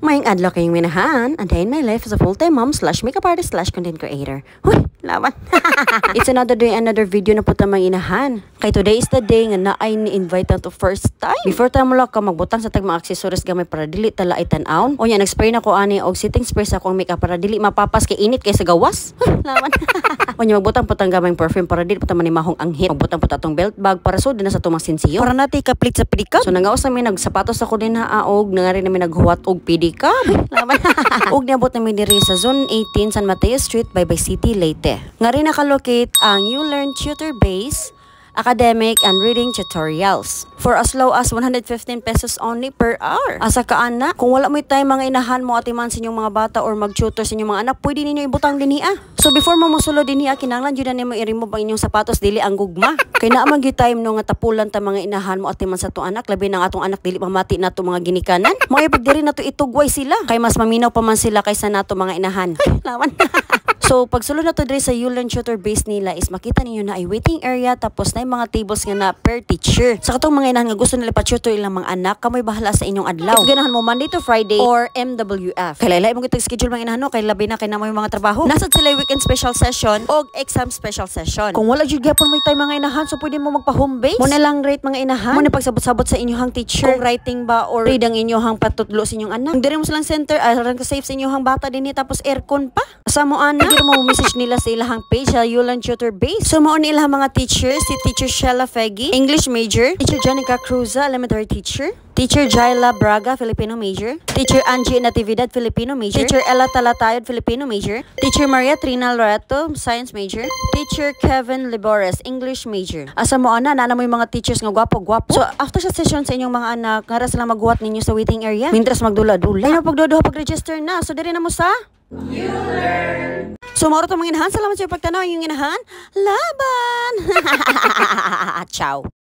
Maying adlaw kayong minahan, and day in my life as a full-time mom slash makeup artist slash content creator. Huy, laban. It's another day, another video na po tamang inahan. Kay today is the day nga naay ni-invite na to first time. Before tayo mula ka magbutang sa tag mga accessories gamay para dili tala itan-aon. O yan, nag-spray na ko ani og setting spray sa akong makeup para dili mapapas kay init kay sa gawas. Huy, laban. O yan, magbutang po tang gamay perfume para dili po taman ni mahong anghit. Magbutang po tatong belt bag para so din na sa tumang sinsiyo. Para natin kaplit sa pedicab. So nangawas namin nagsapatos ako din haog, nangari namin naghuwat og pedicab. Laban. Og niabot namin diri sa Zone 18 San Mateo Street, Baybay City, Leyte. Nga rin nakalocate ang You Learn Tutor Base, academic and reading tutorials for as low as 115 pesos only per hour. Asa ka ana, kung wala mo time mga inahan mo atiman sa inyong mga bata or mag-tutor sa inyong mga anak, pwede ninyo ibutang dinhi. So before mo mosulo dinhi, kinahanglan jud na nimo i-remove ang inyong sapatos dili ang gugma. Kay naa man gyud time no nga tapulan ta mga inahan mo atiman sa to anak, labi na nga atong anak dili mamati nato mga ginikanan. Mga ibig diri nato itugway sila. Kay mas maminaw pa man sila kaysa nato mga inahan. Lawan. So, pag sulod na to diri sa You Learn Tutor Base nila is makita ninyo na ay waiting area tapos na yung mga tables nga na per teacher. Sa katong mga inahan nga gusto nila pa-tutor ilang mga anak, kamoy bahala sa inyong adlaw. If ganahan mo Monday to Friday or MWF. Kay laylay mo kitag schedule mga inahan no, kay labi na kay namoy mga trabaho. Nasad sila weekend special session o exam special session. Kung wala jud gyapon mo time mga inahan, so pwede mo magpa-home base. Mo na lang rate mga inahan. Mo na pagsabot-sabot sa inyong teacher. Kung writing ba or read ang inyong patutlo sa inyong anak. Kung diri mo silang center, aron ka safe sa inyong bata dinhi tapos aircon pa. Sa mo ana mo message nila sa ilahang page sa You Learn Tutor Base. So mo ilang mga teachers, si Teacher Shella Fegi, English major, Teacher Janica Cruza, elementary teacher, Teacher Jaila Braga, Filipino major, Teacher Angie Natividad, Filipino major, Teacher Ella Talatayod, Filipino major, Teacher Maria Trina Loreto, science major, Teacher Kevin Libores, English major. Asa mo ana na mo yung mga teachers nga gwapo-gwapo. So after sa session sa inyong mga anak, ngara sila maghuwat ninyo sa waiting area. Mintras magdula-dula. Ay pagduduha pag-register na. So diri na mo sa You Learn. So, mauro itong mga inahan. Salamat sa pagtanaw yung inahan. Laban! Ciao!